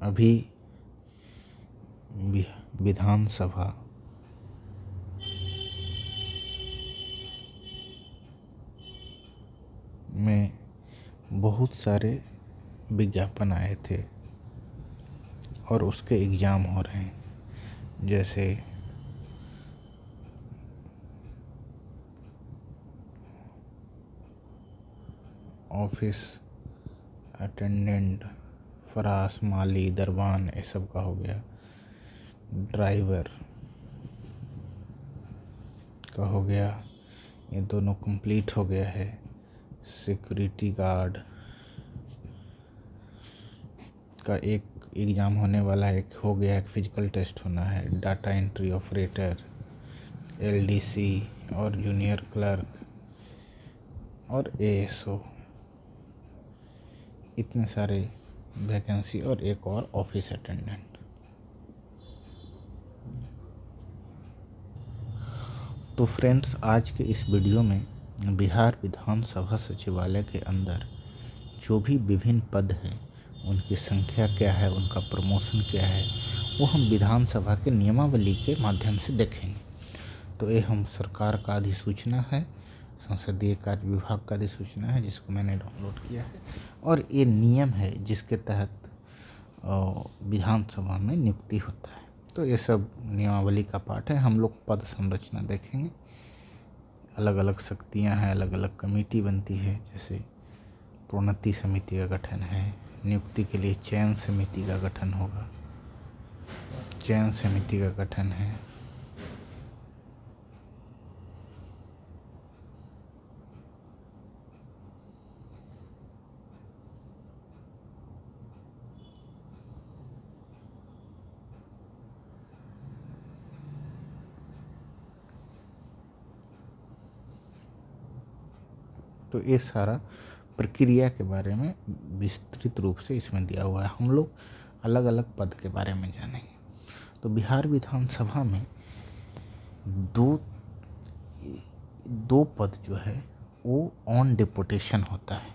अभी विधानसभा में बहुत सारे विज्ञापन आए थे और उसके एग्ज़ाम हो रहे हैं। जैसे ऑफिस अटेंडेंट, फरास, माली, दरबान, ये सब का हो गया। ड्राइवर का हो गया, ये दोनों कंप्लीट हो गया है। सिक्योरिटी गार्ड का एक एग्ज़ाम होने वाला है, एक हो गया, एक फिजिकल टेस्ट होना है। डाटा एंट्री ऑपरेटर, एलडीसी और जूनियर क्लर्क और एएसओ, इतने सारे वैकेंसी और एक और ऑफिस अटेंडेंट। तो फ्रेंड्स, आज के इस वीडियो में बिहार विधानसभा सचिवालय के अंदर जो भी विभिन्न पद हैं, उनकी संख्या क्या है, उनका प्रमोशन क्या है, वो हम विधानसभा के नियमावली के माध्यम से देखेंगे। तो ये हम सरकार का अधिसूचना है, संसदीय कार्य विभाग का अधिसूचना है, जिसको मैंने डाउनलोड किया है, और ये नियम है जिसके तहत विधानसभा में नियुक्ति होता है। तो ये सब नियमावली का पार्ट है। हम लोग पद संरचना देखेंगे। अलग अलग शक्तियां हैं, अलग अलग कमेटी बनती है। जैसे प्रोन्नति समिति का गठन है, नियुक्ति के लिए चयन समिति का गठन होगा, चयन समिति का गठन है। तो ये सारा प्रक्रिया के बारे में विस्तृत रूप से इसमें दिया हुआ है। हम लोग अलग अलग पद के बारे में जानेंगे। तो बिहार विधानसभा में दो पद जो है वो ऑन डेपुटेशन होता है,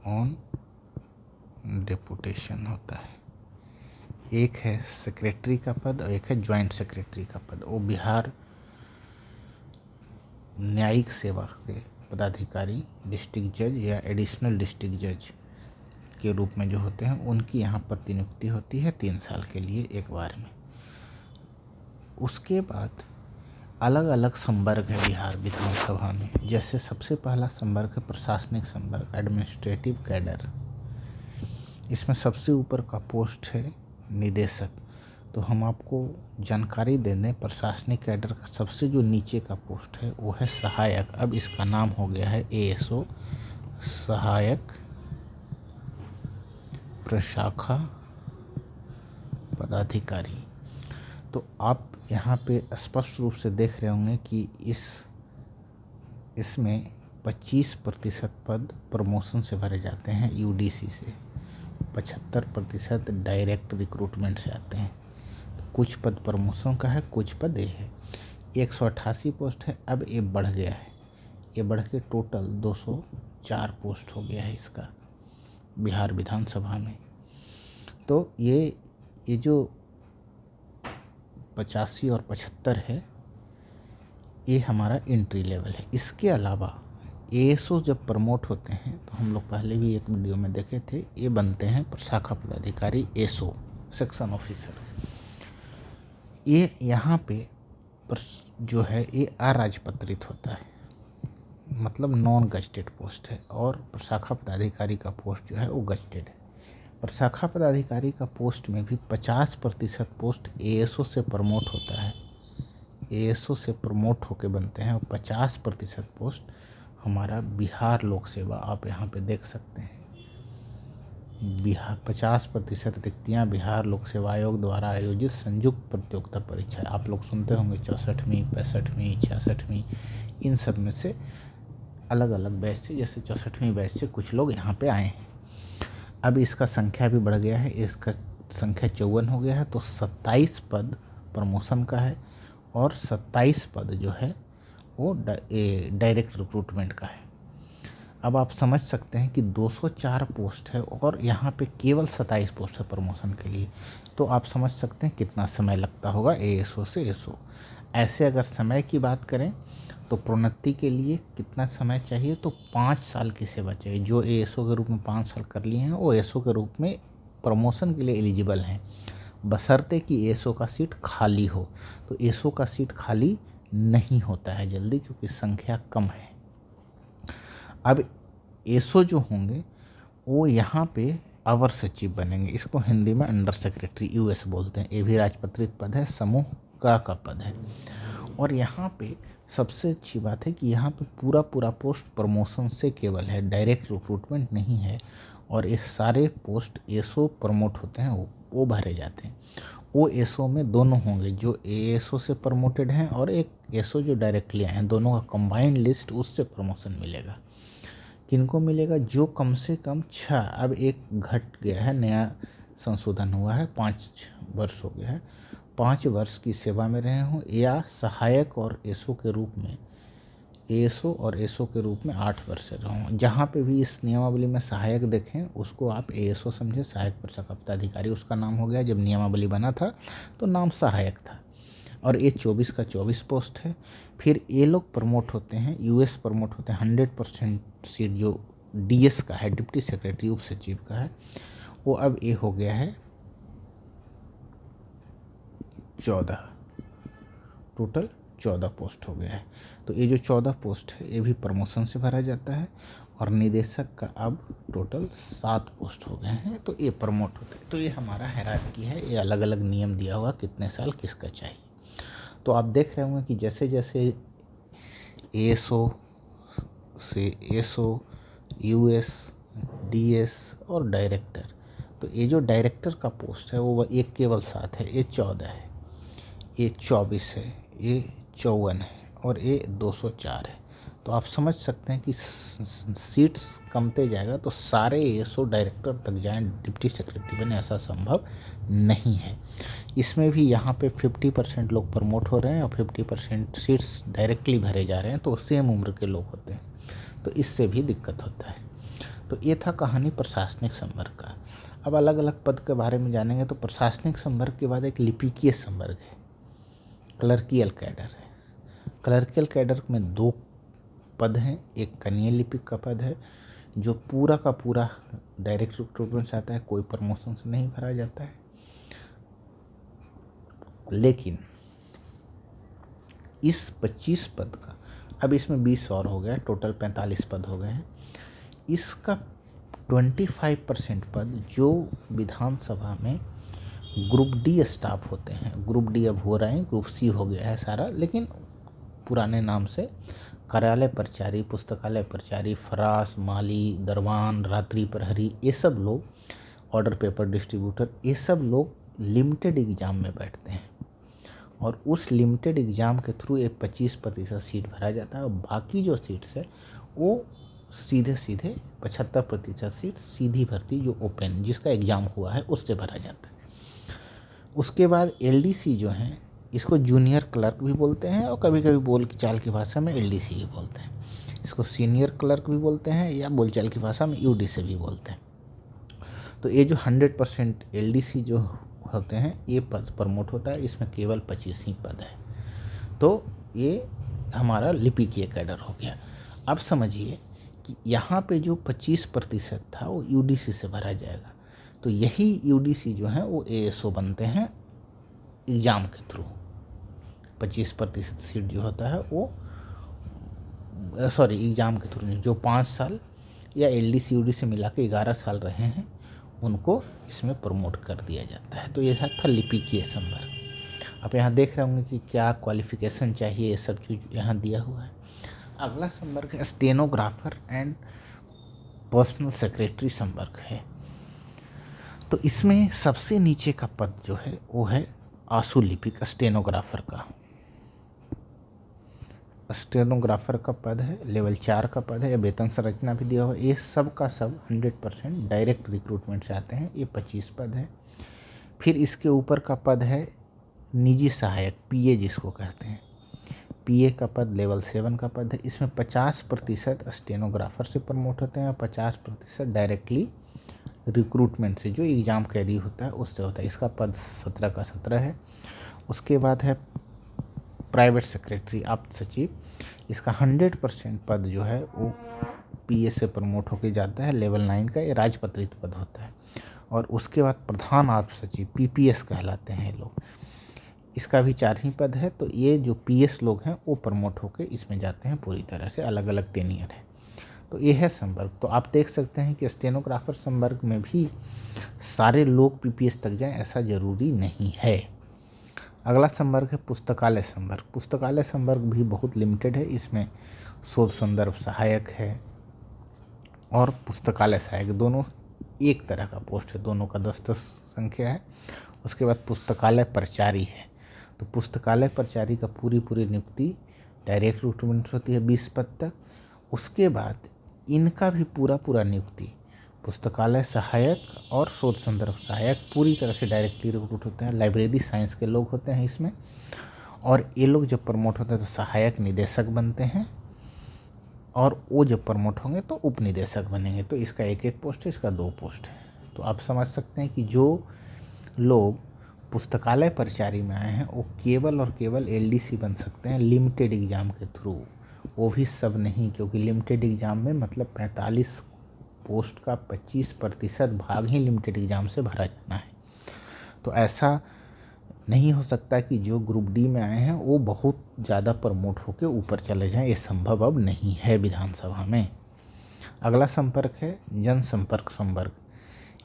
ऑन डेपुटेशन होता है। एक है सेक्रेटरी का पद और एक है ज्वाइंट सेक्रेटरी का पद। वो बिहार न्यायिक सेवा के पदाधिकारी, डिस्ट्रिक्ट जज या एडिशनल डिस्ट्रिक्ट जज के रूप में जो होते हैं, उनकी यहाँ प्रतिनियुक्ति होती है 3 साल के लिए एक बार में। उसके बाद अलग अलग संवर्ग है बिहार विधानसभा में। जैसे सबसे पहला संवर्ग है प्रशासनिक संवर्ग, एडमिनिस्ट्रेटिव कैडर। इसमें सबसे ऊपर का पोस्ट है निदेशक। तो हम आपको जानकारी दे दें, प्रशासनिक कैडर का सबसे जो नीचे का पोस्ट है वो है सहायक। अब इसका नाम हो गया है एएसओ, सहायक प्रशाखा पदाधिकारी। तो आप यहाँ पे स्पष्ट रूप से देख रहे होंगे कि इसमें 25% पद प्रमोशन से भरे जाते हैं यूडीसी से, 75% डायरेक्ट रिक्रूटमेंट से आते हैं। कुछ पद प्रमोशन का है, कुछ पद ये है। 188 पोस्ट है, अब ये बढ़ गया है, ये बढ़ के टोटल 204 पोस्ट हो गया है इसका बिहार विधानसभा में। तो ये जो 85 और 75 है, ये हमारा एंट्री लेवल है। इसके अलावा एएसओ जब प्रमोट होते हैं, तो हम लोग पहले भी एक वीडियो में देखे थे, ये बनते हैं प्रशाखा पदाधिकारी, एसओ, सेक्शन ऑफिसर। ये यहाँ पे जो है ये अराजपत्रित होता है, मतलब नॉन गजटेड पोस्ट है। और प्रशाखा पदाधिकारी का पोस्ट जो है वो गजटेड है। प्रशाखा पदाधिकारी का पोस्ट में भी 50% पोस्ट एएसओ से प्रमोट होता है, एएसओ से प्रमोट होके बनते हैं। और 50% पोस्ट हमारा बिहार लोक सेवा, आप यहाँ पे देख सकते हैं, बिहार 50% रिक्तियाँ बिहार लोक सेवा आयोग द्वारा आयोजित संयुक्त प्रतियोगिता परीक्षा। आप लोग सुनते होंगे 64वीं, 65वीं, 66वीं, इन सब में से अलग अलग बैच से, जैसे 64वीं बैच से कुछ लोग यहाँ पे आए हैं। अब इसका संख्या भी बढ़ गया है, इसका संख्या 54 हो गया है। तो 27 पद प्रमोशन का है और 27 पद जो है वो डायरेक्ट रिक्रूटमेंट का है। अब आप समझ सकते हैं कि 204 पोस्ट है और यहाँ पे केवल 27 पोस्ट है प्रमोशन के लिए। तो आप समझ सकते हैं कितना समय लगता होगा एएसओ से एसओ। ऐसे अगर समय की बात करें तो प्रोन्नति के लिए कितना समय चाहिए, तो 5 साल की सेवा चाहिए। जो एएसओ के रूप में 5 साल कर लिए हैं वो एएसओ के रूप में प्रमोशन के लिए एलिजिबल हैं, बशर्ते कि एएसओ का सीट खाली हो। तो एएसओ का सीट खाली नहीं होता है जल्दी, क्योंकि संख्या कम है। अब एएसओ जो होंगे वो यहाँ पे अवर सचिव बनेंगे। इसको हिंदी में अंडर सेक्रेटरी यूएस बोलते हैं। ये भी राजपत्रित पद है, समूह का पद है। और यहाँ पे सबसे अच्छी बात है कि यहाँ पे पूरा पोस्ट प्रमोशन से केवल है, डायरेक्ट रिक्रूटमेंट नहीं है। और ये सारे पोस्ट एएसओ प्रमोट होते हैं वो भरे जाते हैं। वो एएसओ में दोनों होंगे, जो एएसओ से प्रमोटेड हैं और एक एएसओ जो डायरेक्टली आए हैं, दोनों का कंबाइंड लिस्ट, उससे प्रमोशन मिलेगा। किनको मिलेगा? जो कम से कम 6, अब एक घट गया है, नया संशोधन हुआ है, 5 वर्ष हो गया है, 5 वर्ष की सेवा में रहे हों या सहायक और एएसओ के रूप में, एएसओ और एएसओ के रूप में 8 वर्ष से रहे हों। जहाँ पे भी इस नियमावली में सहायक देखें उसको आप एएसओ समझे, सहायक प्रशाखा पदाधिकारी उसका नाम हो गया। जब नियमावली बना था तो नाम सहायक था। और ये 24 का 24 पोस्ट है। फिर ये लोग प्रमोट होते हैं, यूएस प्रमोट होते हैं। 100% सीट जो डीएस का है, डिप्टी सेक्रेटरी उप सचिव का है, वो अब ये हो गया है 14, टोटल 14 पोस्ट हो गया है। तो ये जो 14 पोस्ट है ये भी प्रमोशन से भरा जाता है। और निदेशक का अब टोटल 7 पोस्ट हो गए हैं, तो ये प्रमोट होते हैं। तो ये हमारा हायरार्की है, ये अलग अलग नियम दिया हुआ कितने साल किसका चाहिए। तो आप देख रहे होंगे कि जैसे जैसे एएसओ से एसओ, यूएस, डीएस और डायरेक्टर, तो ये जो डायरेक्टर का पोस्ट है वो एक केवल 7 है, ये 14 है, ये 24 है, ये 54 है और ये 204 है। तो आप समझ सकते हैं कि सीट्स कमते जाएगा तो सारे एएसओ डायरेक्टर तक जाएं, डिप्टी सेक्रेटरी बने, ऐसा संभव नहीं है। इसमें भी यहाँ पे 50% लोग प्रमोट हो रहे हैं और 50% सीट्स डायरेक्टली भरे जा रहे हैं, तो सेम उम्र के लोग होते हैं, तो इससे भी दिक्कत होता है। तो ये था कहानी प्रशासनिक संवर्ग का। अब अलग अलग पद के बारे में जानेंगे तो प्रशासनिक संवर्ग के बाद एक लिपिकीय संवर्ग है, क्लर्कियल कैडर है। क्लर्कियल कैडर में 2 पद हैं। एक कनीय लिपिक का पद है जो पूरा का पूरा डायरेक्ट रिक्रूटमेंट से आता है, कोई प्रमोशन से नहीं भरा जाता है। लेकिन इस 25 पद का, अब इसमें 20 और हो गया, टोटल 45 पद हो गए हैं। इसका 25% पद जो विधानसभा में ग्रुप डी स्टाफ होते हैं, ग्रुप डी अब हो रहे हैं, ग्रुप सी हो गया है सारा, लेकिन पुराने नाम से कार्यालय परिचारी, पुस्तकालय परिचारी, फरास, माली, दरवान, रात्रि प्रहरी, ये सब लोग, ऑर्डर पेपर डिस्ट्रीब्यूटर, ये सब लोग लिमिटेड एग्ज़ाम में बैठते हैं। और उस लिमिटेड एग्ज़ाम के थ्रू एक 25% सीट भरा जाता है और बाकी जो सीट्स है वो सीधे 75% सीट सीधी भर्ती जो ओपन जिसका एग्ज़ाम हुआ है उससे भरा जाता है। उसके बाद एलडीसी जो हैं, इसको जूनियर क्लर्क भी बोलते हैं और कभी कभी बोलचाल की भाषा में एलडीसी भी बोलते हैं। इसको सीनियर क्लर्क भी बोलते हैं या बोलचाल की भाषा में यूडीसी भी बोलते हैं। तो ये जो 100% एलडीसी जो होते हैं ये पद प्रमोट होता है, इसमें केवल 25 ही पद है। तो ये हमारा लिपिकीय कैडर हो गया। अब समझिए कि यहाँ पे जो 25% था वो यूडीसी से भरा जाएगा। तो यही यूडीसी जो है वो एएसओ बनते हैं एग्ज़ाम के थ्रू। 25% सीट जो होता है वो एग्ज़ाम के थ्रू नहीं, जो 5 साल या एलडीसी यूडीसी मिला के 11 साल रहे हैं उनको इसमें प्रमोट कर दिया जाता है। तो यह था लिपिकीय संवर्ग। आप यहाँ देख रहे होंगे कि क्या क्वालिफिकेशन चाहिए, ये सब चीज़ यहाँ दिया हुआ है। अगला संवर्ग है स्टेनोग्राफर एंड पर्सनल सेक्रेटरी संवर्ग है। तो इसमें सबसे नीचे का पद जो है वो है आशु लिपिक, स्टेनोग्राफर का। स्टेनोग्राफर का पद है, लेवल 4 का पद है, या वेतन संरचना भी दिया हुआ है। ये सब का सब 100% डायरेक्ट रिक्रूटमेंट से आते हैं। ये 25 पद है। फिर इसके ऊपर का पद है निजी सहायक, पीए जिसको कहते हैं। पीए का पद लेवल 7 का पद है। इसमें 50% स्टेनोग्राफर से प्रमोट होते हैं और 50% डायरेक्टली रिक्रूटमेंट से जो एग्ज़ाम कैरी होता है उससे होता है। इसका पद 17 का 17 है। उसके बाद है प्राइवेट सेक्रेटरी आप्त सचिव। इसका 100% पद जो है वो पीए से प्रमोट होकर जाता है, लेवल 9 का, ये राजपत्रित पद होता है। और उसके बाद प्रधान आप्त सचिव पीपीएस कहलाते हैं लोग, इसका भी 4 ही पद है। तो ये जो पीएस लोग हैं वो प्रमोट होकर इसमें जाते हैं, पूरी तरह से अलग अलग टेनियर है। तो ये है संवर्ग। तो आप देख सकते हैं कि स्टेनोग्राफर संवर्ग में भी सारे लोग पीपीएस तक जाएं ऐसा ज़रूरी नहीं है। अगला संवर्ग है पुस्तकालय संवर्ग। पुस्तकालय संवर्ग भी बहुत लिमिटेड है। इसमें शोध संदर्भ सहायक है और पुस्तकालय सहायक, दोनों एक तरह का पोस्ट है, दोनों का 10-10 संख्या है। उसके बाद पुस्तकालय प्रचारी है। तो पुस्तकालय प्रचारी का पूरी नियुक्ति डायरेक्ट रिक्रूटमेंट होती है 20 पद तक। उसके बाद इनका भी पूरा नियुक्ति पुस्तकालय सहायक और शोध संदर्भ सहायक पूरी तरह से डायरेक्टली रिक्रूट होते हैं। लाइब्रेरी साइंस के लोग होते हैं इसमें, और ये लोग जब प्रमोट होते हैं तो सहायक निदेशक बनते हैं, और वो जब प्रमोट होंगे तो उपनिदेशक बनेंगे। तो इसका 1-1 पोस्ट है, इसका 2 पोस्ट है। तो आप समझ सकते हैं कि जो लोग पुस्तकालय प्रचारी में आए हैं वो केवल और केवल एलडीसी बन सकते हैं लिमिटेड एग्ज़ाम के थ्रू, वो भी सब नहीं, क्योंकि लिमिटेड एग्ज़ाम में मतलब 45 पोस्ट का 25% भाग ही लिमिटेड एग्ज़ाम से भरा जाना है। तो ऐसा नहीं हो सकता कि जो ग्रुप डी में आए हैं वो बहुत ज़्यादा प्रमोट होकर ऊपर चले जाएं, ये संभव अब नहीं है विधानसभा में। अगला संपर्क है जनसंपर्क संवर्ग।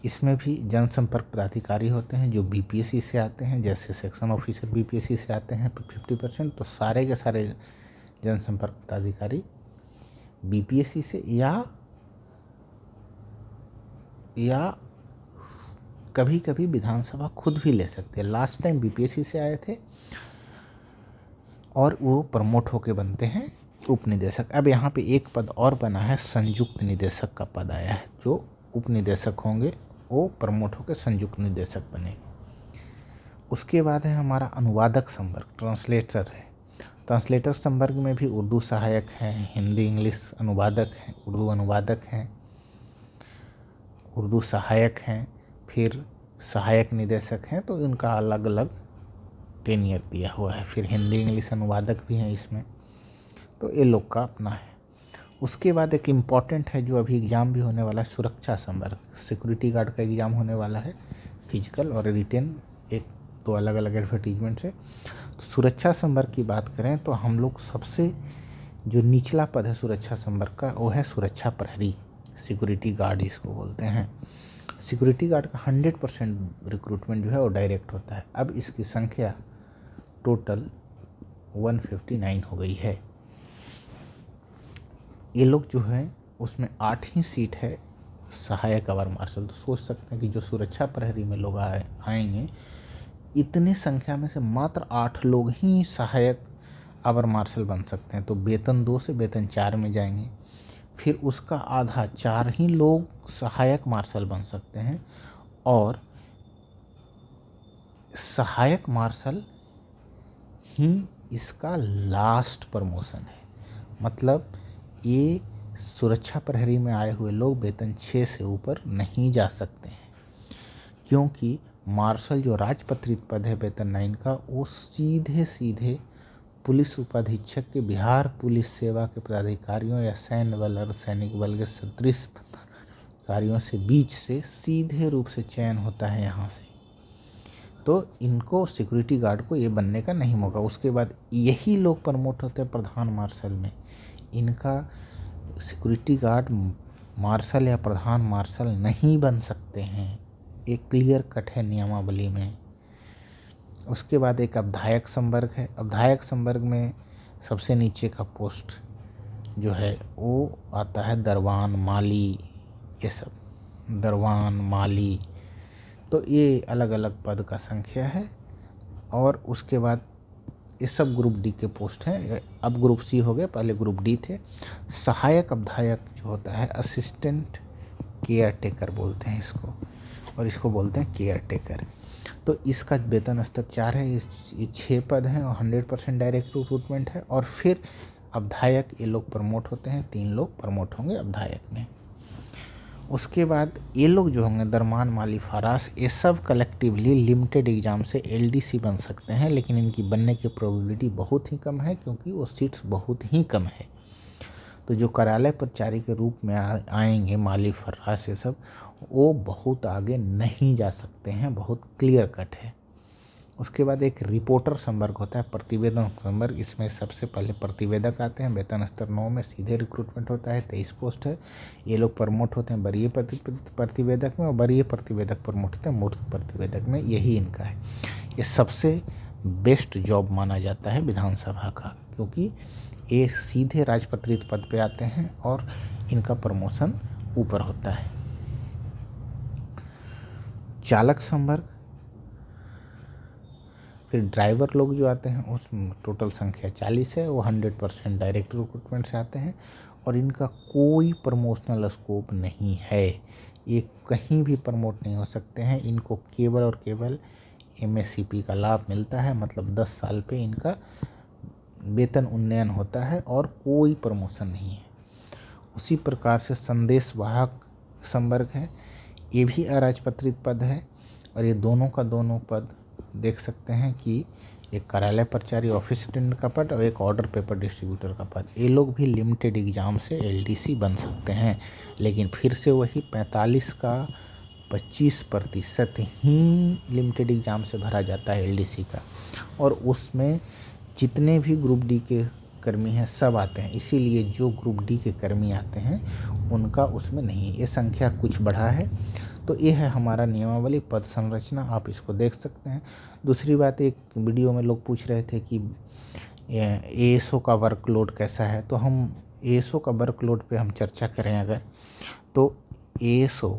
इसमें भी जनसंपर्क पदाधिकारी होते हैं जो बीपीएससी से आते हैं, जैसे सेक्शन ऑफिसर बीपीएससी से आते हैं 50%, तो सारे के सारे जनसंपर्क पदाधिकारी बीपीएससी से या कभी कभी विधानसभा खुद भी ले सकते हैं। लास्ट टाइम बीपीएससी से आए थे और वो प्रमोट होके बनते हैं उपनिदेशक। अब यहाँ पे एक पद और बना है, संयुक्त निदेशक का पद आया है। जो उपनिदेशक होंगे वो प्रमोट होकर संयुक्त निदेशक बनेंगे। उसके बाद है हमारा अनुवादक संवर्ग, ट्रांसलेटर है। ट्रांसलेटर संवर्ग में भी उर्दू सहायक हैं, हिंदी इंग्लिश अनुवादक हैं, उर्दू अनुवादक हैं, उर्दू सहायक हैं, फिर सहायक निदेशक हैं। तो इनका अलग अलग टेनियर दिया हुआ है। फिर हिंदी इंग्लिश अनुवादक भी हैं इसमें, तो ये लोग का अपना है। उसके बाद एक इम्पॉर्टेंट है जो अभी एग्ज़ाम भी होने वाला है, सुरक्षा संवर्ग। सिक्योरिटी गार्ड का एग्ज़ाम होने वाला है, फिजिकल और रिटेन, 1-2 अलग अलग एडवर्टीजमेंट से। तो सुरक्षा संवर्ग की बात करें तो हम लोग सबसे जो निचला पद है सुरक्षा संवर्ग का वो है सुरक्षा प्रहरी, सिक्योरिटी गार्ड इसको बोलते हैं। सिक्योरिटी गार्ड का 100% रिक्रूटमेंट जो है वो डायरेक्ट होता है। अब इसकी संख्या टोटल 159 हो गई है। ये लोग जो है उसमें 8 ही सीट है सहायक अवर मार्शल। तो सोच सकते हैं कि जो सुरक्षा प्रहरी में लोग आएंगे, इतनी संख्या में से मात्र 8 लोग ही सहायक अवर मार्शल बन सकते हैं। तो वेतन 2 से वेतन 4 में जाएंगे। फिर उसका आधा 4 ही लोग सहायक मार्शल बन सकते हैं, और सहायक मार्शल ही इसका लास्ट प्रमोशन है। मतलब ये सुरक्षा प्रहरी में आए हुए लोग वेतन 6 से ऊपर नहीं जा सकते हैं, क्योंकि मार्शल जो राजपत्रित पद है वेतन 9 का, वो सीधे पुलिस उपाधीक्षक के बिहार पुलिस सेवा के पदाधिकारियों या सैन्य बल और सैनिक बल के सदृश पदाधिकारियों से बीच से सीधे रूप से चयन होता है यहाँ से। तो इनको सिक्योरिटी गार्ड को ये बनने का नहीं मौका। उसके बाद यही लोग प्रमोट होते हैं प्रधान मार्शल में। इनका सिक्योरिटी गार्ड मार्शल या प्रधान मार्शल नहीं बन सकते हैं, एक क्लियर कट है नियमावली में। उसके बाद एक अवधायक संवर्ग है। अवधायक संवर्ग में सबसे नीचे का पोस्ट जो है वो आता है दरवान, माली, ये सब दरवान, माली। तो ये अलग अलग पद का संख्या है। और उसके बाद ये सब ग्रुप डी के पोस्ट हैं। अब ग्रुप सी हो गए, पहले ग्रुप डी थे। सहायक अवधायक जो होता है असिस्टेंट केयर टेकर बोलते हैं इसको, और इसको बोलते हैं केयर टेकर। तो इसका वेतन स्तर 4 है, ये 6 पद हैं और 100% डायरेक्ट रिक्रूटमेंट है। और फिर अवधायक ये लोग प्रमोट होते हैं, 3 लोग प्रमोट होंगे अवधायक में। उसके बाद ये लोग जो होंगे दरमान, माली, फारास, ये सब कलेक्टिवली लिमिटेड एग्ज़ाम से एलडीसी बन सकते हैं, लेकिन इनकी बनने की प्रोबेबिलिटी बहुत ही कम है क्योंकि वो सीट्स बहुत ही कम है। तो जो कार्यालय प्रचारी के रूप में आएंगे माली, फर्रास, ये सब, वो बहुत आगे नहीं जा सकते हैं, बहुत क्लियर कट है। उसके बाद एक रिपोर्टर संवर्ग होता है, प्रतिवेदन संवर्ग। इसमें सबसे पहले प्रतिवेदक आते हैं, वेतन स्तर 9 में सीधे रिक्रूटमेंट होता है, 23 पोस्ट है। ये लोग प्रमोट होते हैं वरीय प्रतिवेदक में, और वरीय प्रतिवेदक प्रमोट होते हैं मूर्त प्रतिवेदक में। यही इनका है। ये सबसे बेस्ट जॉब माना जाता है विधानसभा का, क्योंकि ये सीधे राजपत्रित पद पे आते हैं और इनका प्रमोशन ऊपर होता है। चालक संवर्ग, फिर ड्राइवर लोग जो आते हैं, उस टोटल संख्या 40 है। वो 100% डायरेक्ट रिक्रूटमेंट से आते हैं और इनका कोई प्रमोशनल स्कोप नहीं है। ये कहीं भी प्रमोट नहीं हो सकते हैं। इनको केवल और केवल एमएससीपी का लाभ मिलता है, मतलब 10 साल पे इनका वेतन उन्नयन होता है और कोई प्रमोशन नहीं है। उसी प्रकार से संदेशवाहक संवर्ग है, ये भी अराजपत्रित पद है और ये दोनों का दोनों पद देख सकते हैं कि एक कार्यालय प्रचारी ऑफिस अटेंडेंट का पद और एक ऑर्डर पेपर डिस्ट्रीब्यूटर का पद। ये लोग भी लिमिटेड एग्ज़ाम से एलडीसी बन सकते हैं, लेकिन फिर से वही 45 का 25% ही लिमिटेड एग्ज़ाम से भरा जाता है एलडीसी का, और उसमें जितने भी ग्रुप डी के कर्मी हैं सब आते हैं। इसीलिए जो ग्रुप डी के कर्मी आते हैं उनका उसमें नहीं है। ये संख्या कुछ बढ़ा है। तो ये है हमारा नियमावली, पद संरचना, आप इसको देख सकते हैं। दूसरी बात, एक वीडियो में लोग पूछ रहे थे कि एएसओ का वर्कलोड कैसा है, तो हम एएसओ का वर्कलोड पे हम चर्चा करें अगर, तो एएसओ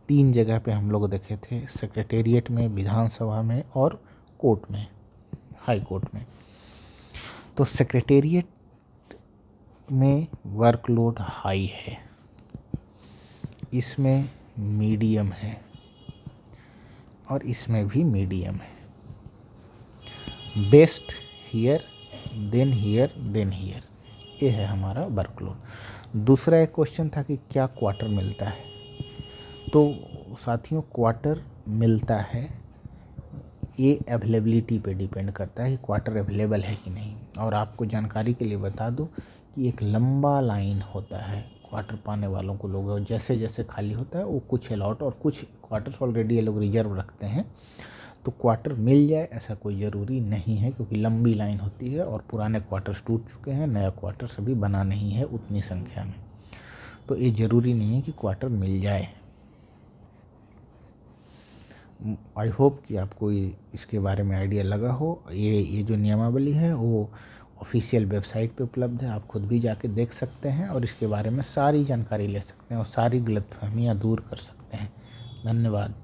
3 जगह पे हम लोग देखे थे, सेक्रेटेरिएट में, विधानसभा में और कोर्ट में, हाई कोर्ट में। तो सेक्रेटेरिएट में वर्कलोड हाई है, इसमें मीडियम है और इसमें भी मीडियम है। Best here, then here, then here, ये है हमारा वर्कलोड। दूसरा एक क्वेश्चन था कि क्या क्वार्टर मिलता है, तो साथियों क्वार्टर मिलता है, ये अवेलेबिलिटी पे डिपेंड करता है कि क्वार्टर अवेलेबल है कि नहीं। और आपको जानकारी के लिए बता दूं कि एक लंबा लाइन होता है क्वार्टर पाने वालों को लोग, और जैसे जैसे खाली होता है वो कुछ अलॉट, और कुछ क्वार्टर्स ऑलरेडी ये लोग रिजर्व रखते हैं। तो क्वार्टर मिल जाए ऐसा कोई ज़रूरी नहीं है, क्योंकि लंबी लाइन होती है और पुराने क्वार्टर्स टूट चुके हैं, नया क्वार्टर्स अभी बना नहीं है उतनी संख्या में। तो ये ज़रूरी नहीं है कि क्वार्टर मिल जाए। आई होप कि आपको इसके बारे में आइडिया लगा हो। ये जो नियमावली है वो ऑफिशियल वेबसाइट पे उपलब्ध है, आप खुद भी जाके देख सकते हैं और इसके बारे में सारी जानकारी ले सकते हैं और सारी गलतफहमियां दूर कर सकते हैं। धन्यवाद।